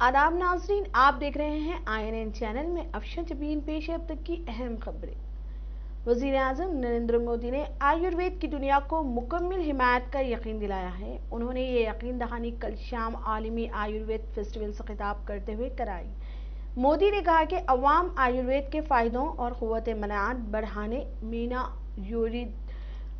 आदाब नाज़रीन, आप देख रहे हैं INN चैनल में। अफशर जबीन पेश है अब तक की अहम खबरें। वज़ीर आज़म नरेंद्र मोदी ने आयुर्वेद की दुनिया को मुकम्मल हिमायत का यकीन दिलाया है। उन्होंने ये यकीन दहानी कल शाम आलमी आयुर्वेद फेस्टिवल से खिताब करते हुए कराई। मोदी ने कहा कि अवाम आयुर्वेद के फ़ायदों और क़ुव्वत मनाअत बढ़ाने में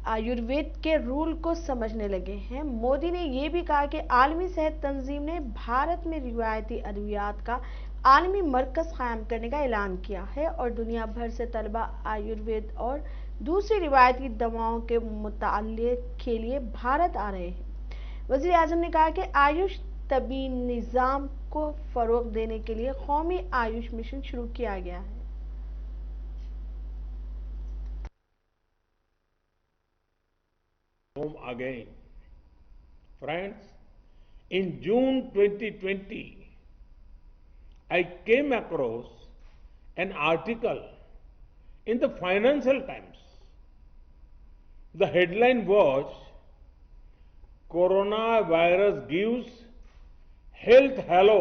आयुर्वेद के रूल को समझने लगे हैं। मोदी ने यह भी कहा कि आलमी सेहत तंजीम ने भारत में रिवायती अद्वियात का आलमी मरकज़ कायम करने का ऐलान किया है और दुनिया भर से तलबा आयुर्वेद और दूसरी रिवायती दवाओं के मुताले के लिए भारत आ रहे हैं। वज़ीर आज़म ने कहा कि आयुष तबी निज़ाम को फ़रोग़ देने के लिए कौमी आयुष मिशन शुरू किया गया है। Home again. Friends, in June 2020, I came across an article in the Financial Times. The headline was, "Coronavirus gives health halo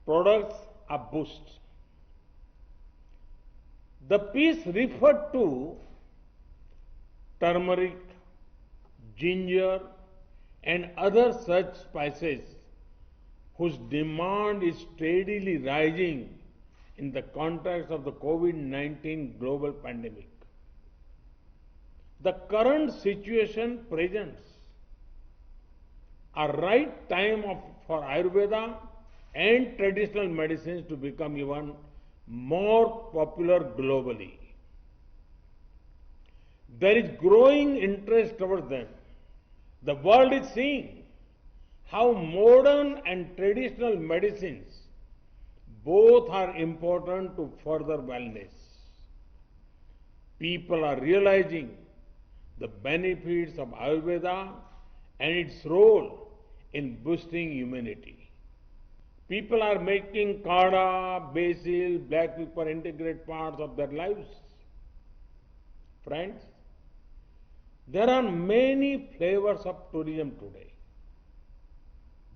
products a boost." The piece referred to turmeric, ginger, and other such spices whose demand is steadily rising in the context of the COVID-19 global pandemic. The current situation presents a right time for Ayurveda and traditional medicines to become even more popular globally. There is growing interest towards them. The world is seeing how modern and traditional medicines both are important to further wellness. People are realizing the benefits of Ayurveda and its role in boosting immunity. People are making kadha, basil, black pepper integrate parts of their lives. Friends, there are many flavors of tourism today.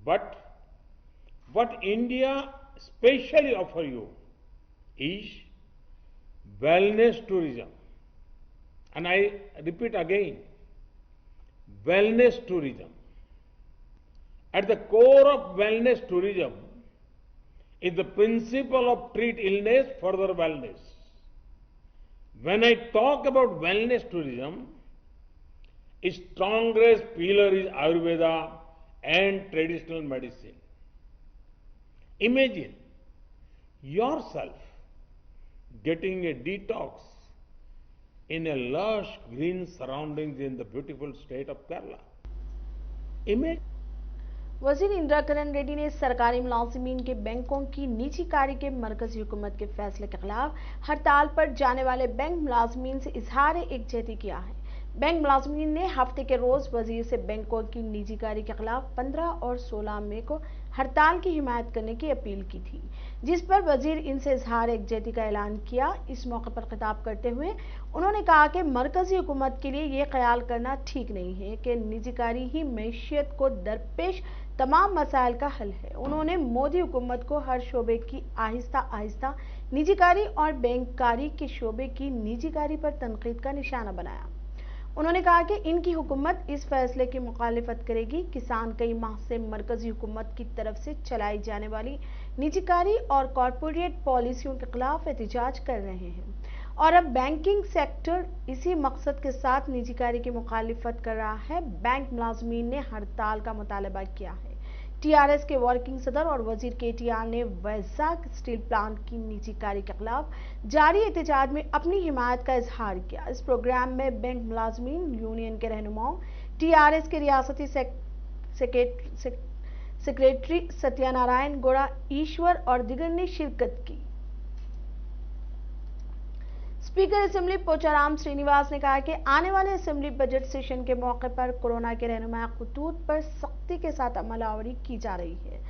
But what India specially offers you is wellness tourism. And I repeat again, wellness tourism. At the core of wellness tourism is the principle of treat illness, further wellness. When I talk about wellness tourism, its strongest pillar is Ayurveda and traditional medicine. Imagine yourself getting a detox in a lush green surroundings in the beautiful state of Kerala. Imagine. वज़ीर इंदिरा किरण रेड्डी ने सरकारी मुलाजिमीन के बैंकों की निजीकारी के मरकजी हुकूमत के फैसले के खिलाफ हड़ताल पर जाने वाले बैंक मुलाजिमीन से इजहार एकजहती किया है। बैंक मुलाजिमीन ने हफ्ते के रोज वजीर से बैंकों की निजीकारी के खिलाफ 15 और 16 मई को हड़ताल की हिमायत करने की अपील की थी, जिस पर वजीर इनसे इजहार एकजहती का ऐलान किया। इस मौके पर खिताब करते हुए उन्होंने कहा कि मरकजी हुकूमत के लिए ये ख्याल करना ठीक नहीं है कि निजीकारी ही मैशियत को दरपेश तमाम मसाइल का हल है। उन्होंने मोदी हुकूमत को हर शोबे की आहिस्ता आहिस्ता निजीकारी और बैंककारी के शोबे की निजीकारी पर तनकीद का निशाना बनाया। उन्होंने कहा कि इनकी हुकूमत इस फैसले की मुखालिफत करेगी। किसान कई माह से मरकजी हुकूमत की तरफ से चलाई जाने वाली निजीकारी और कॉरपोरेट पॉलिसियों के खिलाफ एहतजाज कर रहे हैं और अब बैंकिंग सेक्टर इसी मकसद के साथ निजीकारी की मुखालिफत कर रहा है। बैंक मुलाजमीन ने हड़ताल का मुतालबा किया है। TRS के वर्किंग सदर और वजीर KTR ने वैजाग स्टील प्लांट की निजीकारी के खिलाफ जारी एहतजाज में अपनी हिमायत का इजहार किया। इस प्रोग्राम में बैंक मुलाजमीन यूनियन के रहनुमाओं, TRS के रियासती सेक्रेटरी सत्यानारायण गौड़ा ईश्वर और दिगर ने शिरकत की। स्पीकर असेंबली पोचाराम श्रीनिवास ने कहा कि आने वाले असेंबली बजट सेशन के मौके पर कोरोना के रहनुमा खतूत पर सख्ती के साथ अमलावरी की जा रही है।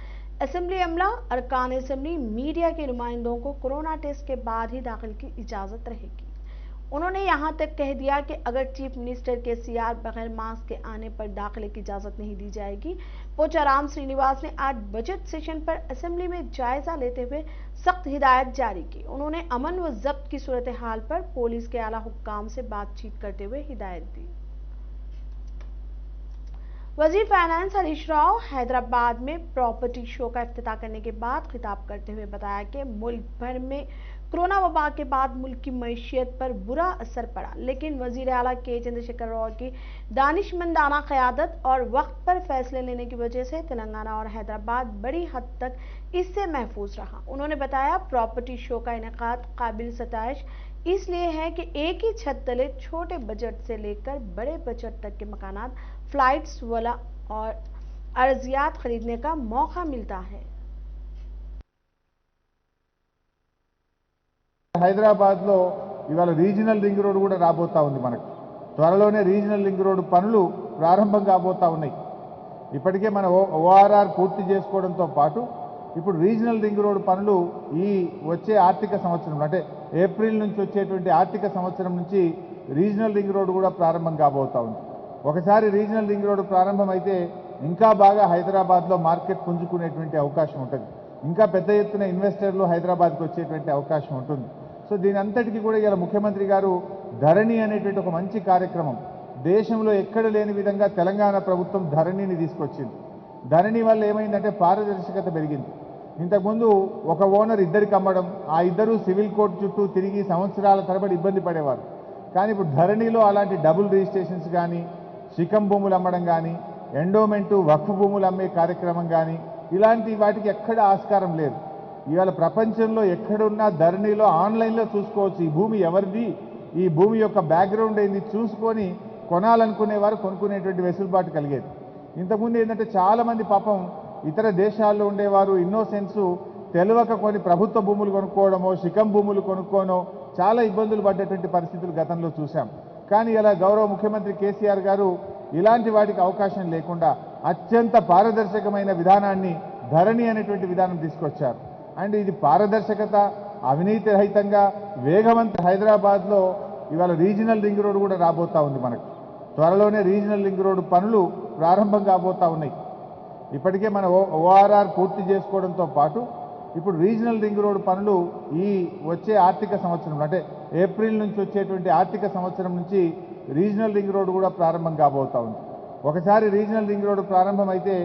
असेंबली अमला, अरकान असेंबली, मीडिया के नुमाइंदों को कोरोना टेस्ट के बाद ही दाखिल की इजाजत रहेगी। उन्होंने यहां तक कह दिया कि अगर चीफ मिनिस्टर केसीआर बगैर मास्क के आने पर दाखिले की इजाजत नहीं दी जाएगी। पोचाराम श्रीनिवास ने आज बजट सेशन पर असेंबली में जायजा लेते हुए सख्त हिदायत जारी की। उन्होंने अमन व जब्त की सूरत हाल पर पुलिस के आला हुक्काम से बातचीत करते हुए हिदायत दी। वजीर फाइनेंस हरीश राव हैदराबाद में प्रॉपर्टी शो का इफ्तिताह करने के बाद खिताब करते हुए बताया कि मुल्क भर में कोरोना वबा के बाद मुल्क की मईशियत पर बुरा असर पड़ा, लेकिन वजीर आला के चंद्रशेखर राव की दानिशमंदाना क़यादत और वक्त पर फैसले लेने की वजह से तेलंगाना और हैदराबाद बड़ी हद तक इससे महफूज रहा। उन्होंने बताया प्रॉपर्टी शो का इनेकाद काबिल सताइश इसलिए है कि एक ही छत तले छोटे बजट से लेकर बड़े बजट तक के मकानात, फ्लाइट्स वाला और अर्जियात खरीदने का मौका मिलता है। హైదరాబాద్ లో ఇవాళ రీజనల్ రింగ్ రోడ్ కూడా రాబోతా ఉంది. మనకు త్వరలోనే రీజనల్ రింగ్ రోడ్ పనులు ప్రారంభం కాబోతా ఉన్నాయి. ఇప్పటికే మన ఓఆర్ఆర్ పూర్తి చేసుకోవడంతో పాటు ఇప్పుడు రీజనల్ రింగ్ రోడ్ పనులు ఈ వచ్చే ఆర్థిక సంవత్సరం అంటే ఏప్రిల్ నుంచి వచ్చేటువంటి ఆర్థిక సంవత్సరం నుంచి రీజనల్ రింగ్ రోడ్ కూడా ప్రారంభం కాబోతా ఉంది. ఒకసారి రీజనల్ రింగ్ రోడ్ ప్రారంభం అయితే ఇంకా బాగా హైదరాబాద్లో మార్కెట్ పుంజుకునేటువంటి అవకాశం ఉంటుంది. ఇంకా పెద్ద ఎత్తున ఇన్వెస్టర్లు హైదరాబాద్కి వచ్చేటువంటి అవకాశం ఉంటుంది. సో దీని అంతటికీ కూడా ఇలా ముఖ్యమంత్రి గారు ధరణి అనేటువంటి ఒక మంచి కార్యక్రమం దేశంలో ఎక్కడ లేని విధంగా తెలంగాణ ప్రభుత్వం ధరణిని తీసుకొచ్చింది. ధరణి వల్ల ఏమైందంటే పారదర్శకత పెరిగింది. ఇంతకుముందు ఒక ఓనర్ ఇద్దరికి అమ్మడం, ఆ ఇద్దరు సివిల్ కోర్టు చుట్టూ తిరిగి సంవత్సరాల తరబడి ఇబ్బంది పడేవారు. కానీ ఇప్పుడు ధరణిలో అలాంటి డబుల్ రిజిస్ట్రేషన్స్ కానీ, శిఖం భూములు అమ్మడం కానీ, ఎండోమెంటు వక్ఫ్ భూములు అమ్మే కార్యక్రమం కానీ ఇలాంటి వాటికి ఎక్కడ ఆస్కారం లేదు. ఇవాళ ప్రపంచంలో ఎక్కడున్నా ధరణిలో ఆన్లైన్లో చూసుకోవచ్చు ఈ భూమి ఎవరిది, ఈ భూమి యొక్క బ్యాక్గ్రౌండ్ ఏంది చూసుకొని కొనాలనుకునేవారు కొనుక్కునేటువంటి వెసులుబాటు కలిగేది. ఇంతకుముందు ఏంటంటే చాలామంది పాపం ఇతర దేశాల్లో ఉండేవారు ఇన్నోసెన్స్ తెలియక కొన్ని ప్రభుత్వ భూములు కొనుక్కోవడమో, శిఖం భూములు కొనుక్కోనో చాలా ఇబ్బందులు పడ్డటువంటి పరిస్థితులు గతంలో చూశాం. కానీ ఇలా గౌరవ ముఖ్యమంత్రి కేసీఆర్ గారు ఇలాంటి వాటికి అవకాశం లేకుండా అత్యంత పారదర్శకమైన విధానాన్ని ధరణి అనేటువంటి విధానం తీసుకొచ్చారు. అండ్ ఇది పారదర్శకత, అవినీతి రహితంగా వేగవంత హైదరాబాద్లో ఇవాళ రీజనల్ రింగ్ రోడ్ కూడా రాబోతా ఉంది. మనకు త్వరలోనే రీజనల్ రింగ్ రోడ్ పనులు ప్రారంభం కాబోతా ఉన్నాయి. ఇప్పటికే మన ఓఆర్ఆర్ పూర్తి చేసుకోవడంతో పాటు ఇప్పుడు రీజనల్ రింగ్ రోడ్ పనులు ఈ వచ్చే ఆర్థిక సంవత్సరం అంటే ఏప్రిల్ నుంచి వచ్చేటువంటి ఆర్థిక సంవత్సరం నుంచి రీజనల్ రింగ్ రోడ్ కూడా ప్రారంభం కాబోతా ఉంది. ఒకసారి రీజనల్ రింగ్ రోడ్ ప్రారంభం అయితే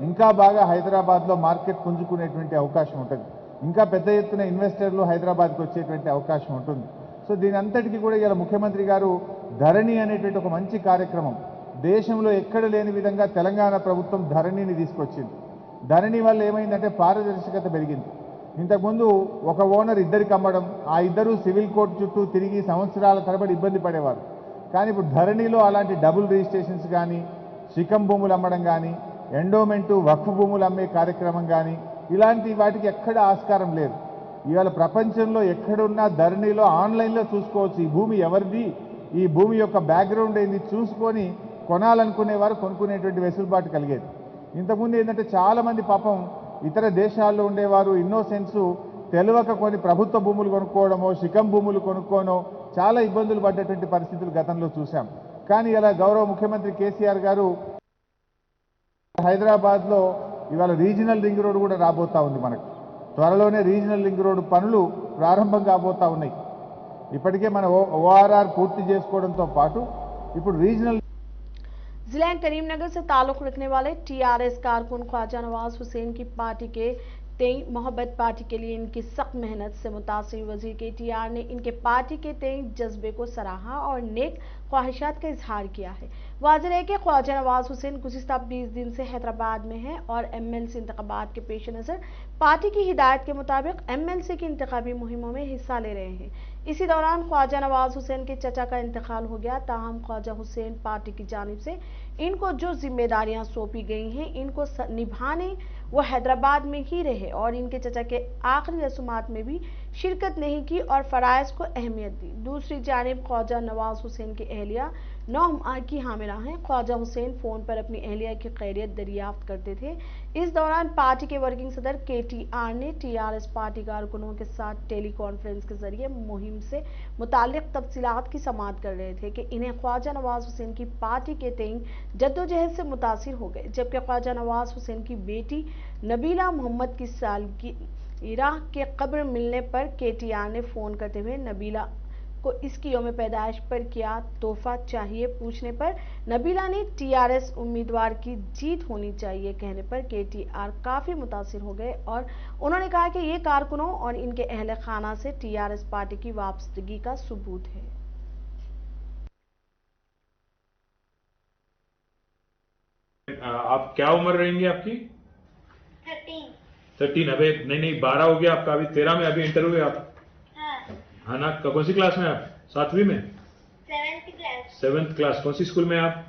ఇంకా బాగా హైదరాబాద్లో మార్కెట్ పుంజుకునేటువంటి అవకాశం ఉంటుంది. ఇంకా పెద్ద ఎత్తున ఇన్వెస్టర్లు హైదరాబాద్కి వచ్చేటువంటి అవకాశం ఉంటుంది. సో దీని అంతటికీ కూడా ఇలా ముఖ్యమంత్రి గారు ధరణి అనేటువంటి ఒక మంచి కార్యక్రమం దేశంలో ఎక్కడ లేని విధంగా తెలంగాణ ప్రభుత్వం ధరణిని తీసుకొచ్చింది. ధరణి వల్ల ఏమైందంటే పారదర్శకత పెరిగింది. ఇంతకుముందు ఒక ఓనర్ ఇద్దరికి అమ్మడం, ఆ ఇద్దరు సివిల్ కోర్టు చుట్టూ తిరిగి సంవత్సరాల తరబడి ఇబ్బంది పడేవారు. కానీ ఇప్పుడు ధరణిలో అలాంటి డబుల్ రిజిస్ట్రేషన్స్ కానీ, శిఖం భూములు అమ్మడం కానీ, ఎండోమెంటు వక్ఫ్ భూములు అమ్మే కార్యక్రమం కానీ ఇలాంటి వాటికి ఎక్కడ ఆస్కారం లేదు. ఇవాళ ప్రపంచంలో ఎక్కడున్నా ధరణిలో ఆన్లైన్లో చూసుకోవచ్చు ఈ భూమి ఎవరిది, ఈ భూమి యొక్క బ్యాక్గ్రౌండ్ ఏంది చూసుకొని కొనాలనుకునేవారు కొనుక్కునేటువంటి వెసులుబాటు కలిగేది. ఇంతకుముందు ఏంటంటే చాలామంది పాపం ఇతర దేశాల్లో ఉండేవారు ఇన్నోసెన్స్ తెలియక కొన్ని ప్రభుత్వ భూములు కొనుక్కోవడమో, శిఖం భూములు కొనుక్కోనో చాలా ఇబ్బందులు పడ్డటువంటి పరిస్థితులు గతంలో చూశాం. కానీ ఇలా గౌరవ ముఖ్యమంత్రి కేసీఆర్ గారు హైదరాబాద్లో ఇవాళ రీజనల్ రింగ్ రోడ్ కూడా రాబోతా ఉంది. మనకు త్వరలోనే రీజనల్ రింగ్ రోడ్ పనులు ప్రారంభం కాబోతా ఉన్నాయి. ఇప్పటికే మన ఓఆర్ఆర్ పూర్తి చేసుకోవడంతో పాటు ఇప్పుడు రీజనల్ जिला करीमनगर से ताल्लुक रखने वाले टीआरएस कारकुन ख्वाजा नवाज हुसैन की पार्टी के तेई मोहब्बत पार्टी के लिए इनकी सख्त मेहनत से मुतासिर वजीर केटीआर ने इनके पार्टी के तेई जज्बे को सराहा और नेक ख्वाहिशात का इजहार किया है। वाज़ेह है कि ख्वाजा नवाज हुसैन गुज़िश्ता 20 दिन से हैदराबाद में हैं और एमएलसी इंतखाबात के पेश नज़र पार्टी की हिदायत के मुताबिक एमएलसी की इंतखाबी मुहिमों में हिस्सा ले रहे हैं। इसी दौरान ख्वाजा नवाज हुसैन के चचा का इंतकाल हो गया। ताहम ख्वाजा हुसैन पार्टी की जानिब से इनको जो जिम्मेदारियां सौंपी गई हैं इनको निभाने वो हैदराबाद में ही रहे और इनके चचा के आखिरी रसूमात में भी शिरकत नहीं की और फराइज को अहमियत दी। दूसरी जानिब ख्वाजा नवाज हुसैन की अहलिया 9 माह की हामिला हैं। ख्वाजा हुसैन फोन पर अपनी अहलिया की खैरियत दरियाफ्त करते थे। इस दौरान पार्टी के वर्किंग सदर KTR ने TRS पार्टी कारकुनों के साथ टेली कॉन्फ्रेंस के जरिए मुहिम से मुताल्लिक तफसीलात की समाअत कर रहे थे कि इन्हें ख्वाजा नवाज हुसैन की पार्टी के तय जद्दोजहद से मुतासिर हो गए। जबकि ख्वाजा नवाज हुसैन की बेटी नबीला मोहम्मद की सालगिरह के कब्र मिलने पर KTR ने फोन करते हुए नबीला को इसकी यौम पैदाइश पर क्या तोहफा चाहिए पूछने पर नबीला ने TRS उम्मीदवार की जीत होनी चाहिए कहने पर KTR काफी मुतासिर हो गए और उन्होंने कहा कि ये कारकुनों और इनके अहले खाना से TRS पार्टी की वाबस्तगी का सबूत है। आप क्या उम्र रहेंगी आपकी? 13। अबे नहीं 12 हो गया आपका, अभी 13 में अभी इंटर हुए आप। हाँ ना, कौन सी क्लास में आप? 7वीं में? 7th class. कौन सी स्कूल में आप?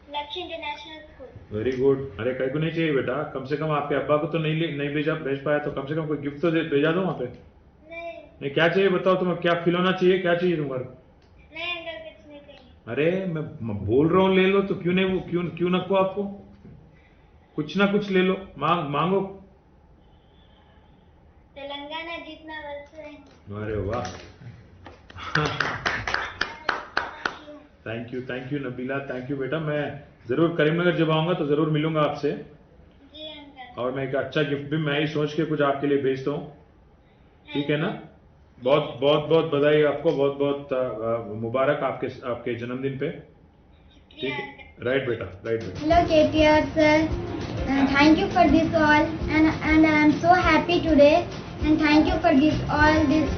लक्ष्य इंटरनेशनल स्कूल। Very good. अरे कहीं को नहीं चाहिए बेटा, कम से कम आपके अब्बा को तो नहीं भेज पाया तो कम से कम कोई गिफ्ट तो भेजा दो वहाँ पे। नहीं क्या चाहिए बताओ तुम्हें, क्या खिलौना चाहिए, क्या चाहिए तुम्हारे? नहीं अंकल कुछ नहीं चाहिए। अरे मैं बोल रहा हूँ ले लो तो क्यों नहीं, क्यों नको आपको? कुछ ना कुछ ले लो, मांगो। तेलंगाना जितना वर्ष है। अरे वाह thank you Nabila, thank you बेटा। मैं जरूर करीमनगर जब आऊंगा तो जरूर मिलूंगा आपसे। जी अंकल। और मैं एक अच्छा गिफ्ट भी मैं ही सोच के कुछ आपके लिए भेजता हूँ, ठीक है ना? बहुत बधाई आपको, बहुत मुबारक आपके जन्मदिन पे, ठीक है? राइट बेटा, राइट बेटा। Hello KTR sir, thank you for this all and I am so happy today and thank you for this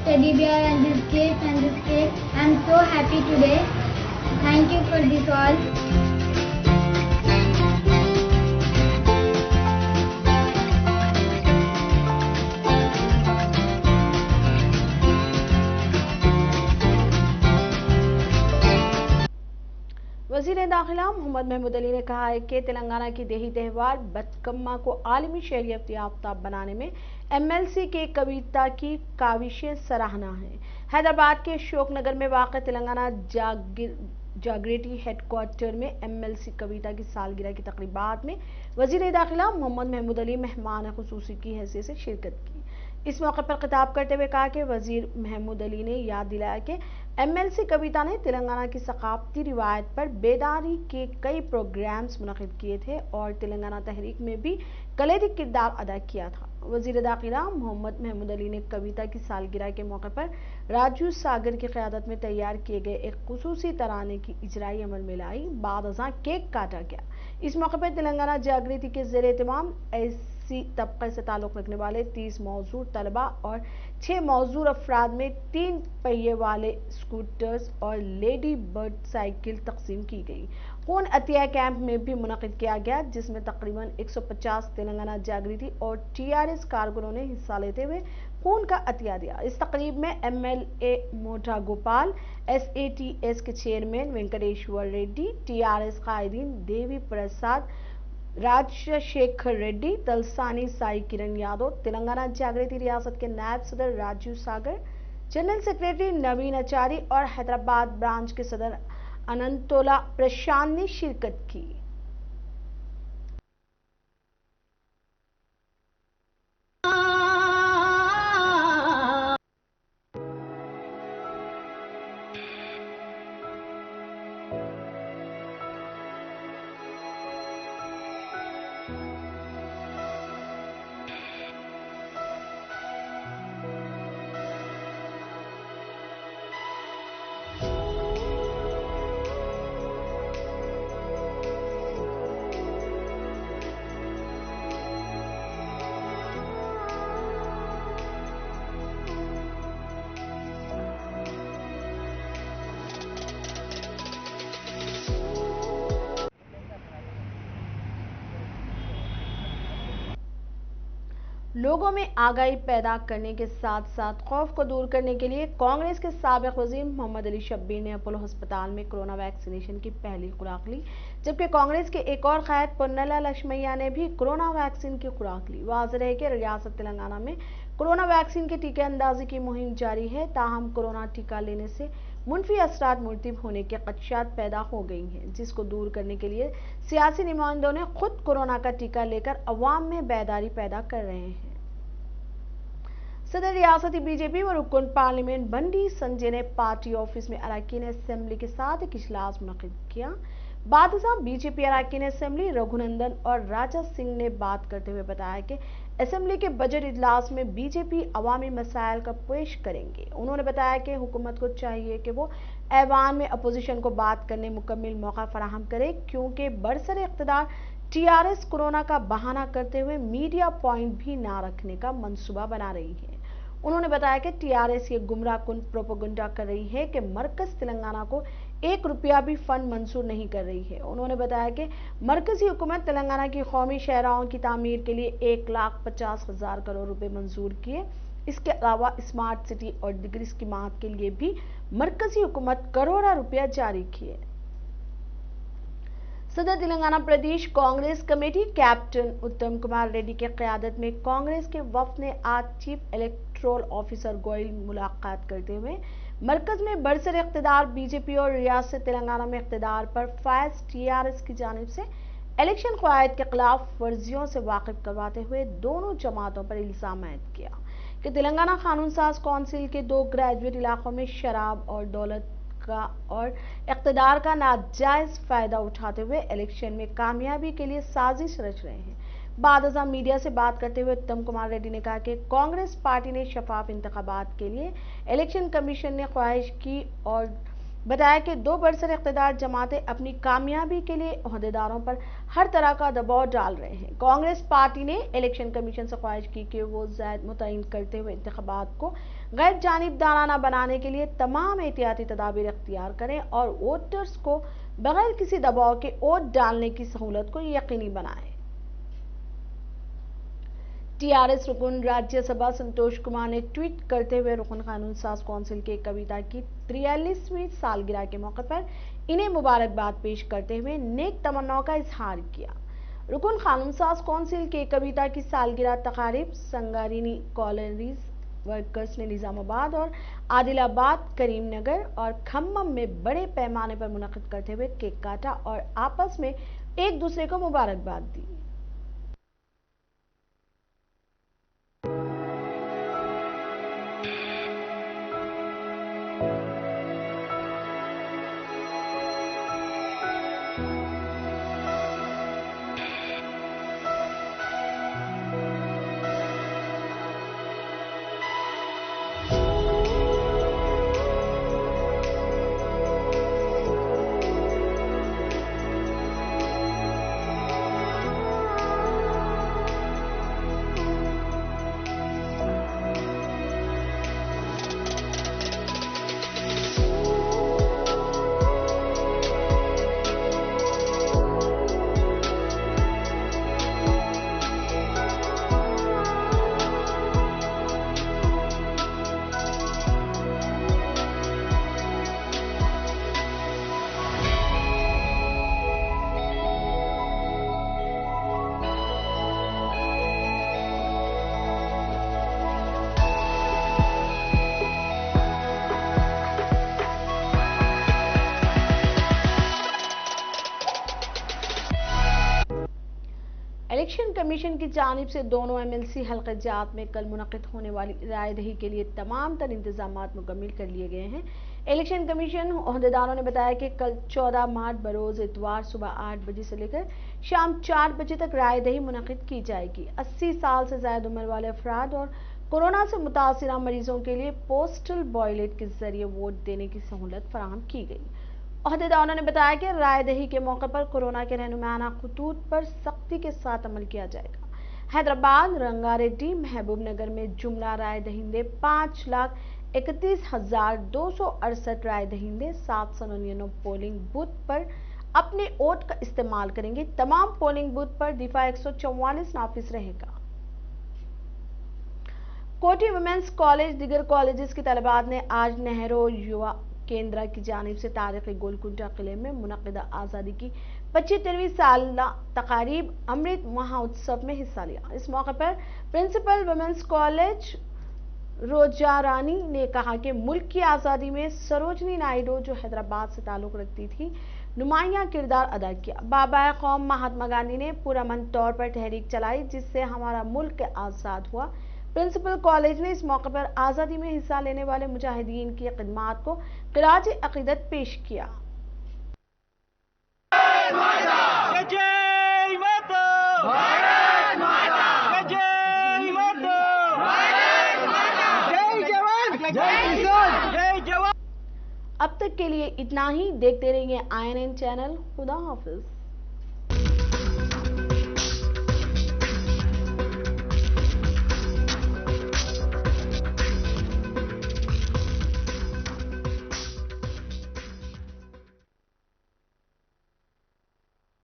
teddy bear and this gift and this cake. I am so happy today. Thank you for this all. वज़ीर दाखिला मोहम्मद महमूद अली ने कहा है कि तेलंगाना की देही त्यौहार बतकम्मा को आलमी शहरियत याफ्ता बनाने में MLC के कविता की काविशें सराहना है। हैदराबाद के अशोकनगर में वाक़ तेलंगाना जागृति हेडक्वार्टर में MLC कविता की सालगिरह की तकरीबात में वज़ीर दाखिला मोहम्मद महमूद अली मेहमान खुसूसी की हैसियत से शिरकत की। इस मौके पर खिताब करते हुए कहा कि वज़ीर महमूद अली ने याद दिलाया कि MLC कविता ने तेलंगाना की सकाफती रिवायत पर बेदारी के कई प्रोग्राम्स मुनक़िद किए थे और तेलंगाना तहरीक में भी कलीदी किरदार अदा किया था। वज़ीर दाखिला मोहम्मद महमूद अली ने कविता की सालगिरह के मौके पर राजू सागर की क़यादत में तैयार किए गए एक खुसूसी तराने की इजराई अमल में लाई। बाद अज़ां केक काटा गया। इस मौके पर तेलंगाना जागृति के ज़ेर एहतमाम ऐसी तबके से ताल्लुक़ रखने वाले 30 मौजूद तलबा और 6 मौजूद अफराद में 3 पहिए वाले स्कूटर्स और लेडी बर्ड साइकिल तकसीम की गई। खून अतिया कैंप में भी मुनक़िद किया गया जिसमें तकरीबन 150 तेलंगाना जागृति और TRS कारकुनों ने हिस्सा लेते हुए खून का अतिया दिया। इस तकरीब में MLA मोटा गोपाल, SATS के चेयरमैन वेंकटेश्वर रेड्डी, TRS कायदीन देवी प्रसाद, राजशेखर रेड्डी, तलसानी साई किरण यादव, तेलंगाना जागृति रियासत के नायब सदर राजू सागर, जनरल सेक्रेटरी नवीन आचारी और हैदराबाद ब्रांच के सदर अनंतोला प्रशांत ने शिरकत की। लोगों में आगाही पैदा करने के साथ साथ खौफ को दूर करने के लिए कांग्रेस के साबिक वजीर मोहम्मद अली शब्बीर ने अपोलो अस्पताल में कोरोना वैक्सीनेशन की पहली खुराक ली, जबकि कांग्रेस के एक और कायद पुन्नला लक्ष्मैया ने भी कोरोना वैक्सीन की खुराक ली। वाज़ेह है कि रियासत तेलंगाना में कोरोना वैक्सीन के टीके अंदाजी की मुहिम जारी है, ताहम कोरोना टीका लेने से मुनफी असरात मुर्तब होने के खदशात पैदा हो गई हैं, जिसको दूर करने के लिए सियासी नुमाइंदों ने खुद कोरोना का टीका लेकर अवाम में बेदारी पैदा कर रहे हैं। सदर रियासती बीजेपी व रुकन पार्लियामेंट बंडी संजय ने पार्टी ऑफिस में अरकान असेंबली के साथ एक इजलास मुनक्किद किया। बादशाह बीजेपी अरकान असेंबली रघुनंदन और राजा सिंह ने बात करते हुए बताया कि असेंबली के बजट इजलास में बीजेपी अवामी मसाइल का पेश करेंगे। उन्होंने बताया कि हुकूमत को चाहिए कि वो ऐवान में अपोजिशन को बात करने मुकम्मल मौका फराहम करे, क्योंकि बरसर इख्तिदार टीआरएस कोरोना का बहाना करते हुए मीडिया पॉइंट भी ना रखने का मंसूबा बना रही है। उन्होंने बताया कि टीआरएस ये गुमराह कुन प्रोपेगेंडा कर रही है कि मरकज तेलंगाना को 1 रुपया भी फंड मंजूर नहीं कर रही है। उन्होंने बताया कि मरकजी हुकूमत तेलंगाना की कौमी शहराओं की तामीर के लिए 1,50,000 करोड़ रुपए मंजूर किए। इसके अलावा स्मार्ट सिटी और डिग्री स्कीमात के लिए भी मरकजी हुकूमत करोड़ों रुपया जारी किए। सदर तेलंगाना प्रदेश कांग्रेस कमेटी कैप्टन उत्तम कुमार रेड्डी की क़यादत में कांग्रेस के वफ्द ने आज चीफ इलेक्टोरल ऑफिसर गोयल मुलाकात करते हुए मरकज में बरसर इख्तिदार बीजेपी और रियासत तेलंगाना में इख्तिदार पर फायज टीआरएस की जानिब से इलेक्शन क़वायद के खिलाफ वर्जियों से वाकिफ करवाते हुए दोनों जमातों पर इल्जाम आयद किया कि तेलंगाना कानून साज कौंसिल के 2 ग्रेजुएट इलाकों में शराब और दौलत का और इख्तिदार का नाजायज फायदा उठाते हुए इलेक्शन में कामयाबी के लिए साजिश रच रहे हैं। बादशाह मीडिया से बात करते हुए उत्तम कुमार रेड्डी ने कहा कि कांग्रेस पार्टी ने शफाफ इंतखाबात के लिए इलेक्शन कमीशन ने ख्वाहिश की और बताया कि 2 बरसर इख्तिदार जमातें अपनी कामयाबी के लिए ओहदेदारों पर हर तरह का दबाव डाल रहे हैं। कांग्रेस पार्टी ने इलेक्शन कमीशन से ख्वाहिश की कि वो ज़ायद मुतय्यन करते हुए इंतखाबात को गैर जानिबदाराना बनाने के लिए तमाम एहतियाती तदाबीर इख्तियार करें और वोटर्स को बगैर किसी दबाव के वोट डालने की सहूलत को यकीनी बनाएं। टीआरएस रुकन राज्यसभा संतोष कुमार ने ट्वीट करते हुए रुकन कानून साज कौंसिल के कविता की 43वीं सालगिरह के मौके पर इन्हें मुबारकबाद पेश करते हुए नेक तमन्नाओं का इजहार किया। रुकन कानून साज कौंसिल के कविता की सालगिरह तकारीब संगारिनी कॉलोनीज वर्कर्स ने निजामाबाद और आदिलाबाद, करीमनगर और खम्मम में बड़े पैमाने पर मुनक्किद करते हुए केक काटा और आपस में एक दूसरे को मुबारकबाद दी। इलेक्शन कमीशन की जानिब से दोनों एमएलसी हल्के जात में कल मुनक्किद होने वाली रायदही के लिए तमाम तर इंतजामात मुकम्मल कर लिए गए हैं। इलेक्शन कमीशन ओहदेदारों ने बताया कि कल 14 मार्च बरोज इतवार सुबह 8 बजे से लेकर शाम 4 बजे तक रायदही मुनक्किद की जाएगी। 80 साल से ज्यादा उम्र वाले अफराद और कोरोना से मुतासिरा मरीजों के लिए पोस्टल बॉयलेट के जरिए वोट देने की सहूलत फराहम की गई। ओहदेदारों ने बताया कि रायदही के मौके पर कोरोना के रहनुमाना खतूत पर सख्ती के साथ अमल किया जाएगा। हैदराबाद, रंगारेड्डी, महबूब नगर में जुमला राय दहिंदे 5,31,268 राय दहिंदे 799 पोलिंग बूथ पर अपने वोट का इस्तेमाल करेंगे। तमाम पोलिंग बूथ पर दिफा 144 नाफिज रहेगा। कोठी वुमेन्स कॉलेज दिगर कॉलेजेस की तलबात ने आज नेहरू युवा केंद्र की जानिब से तारीखी गोलकुंडा किले में मुनक्किदा आज़ादी की 75वीं साल तकारीब अमृत महोत्सव में हिस्सा लिया। इस मौके पर प्रिंसिपल वुमेन्स कॉलेज रोजा रानी ने कहा कि मुल्क की आज़ादी में सरोजनी नायडू जो हैदराबाद से ताल्लुक़ रखती थी नुमाया किरदार अदा किया। बाबा कौम महात्मा गांधी ने पुरअमन तौर पर तहरीक चलाई जिससे हमारा मुल्क आज़ाद हुआ। प्रिंसिपल कॉलेज ने इस मौके पर आज़ादी में हिस्सा लेने वाले मुजाहिदीन की खिदमात को खिराज अकीदत पेश किया। अब तक के लिए इतना ही। देखते रहिए INN चैनल। खुदा हाफिज।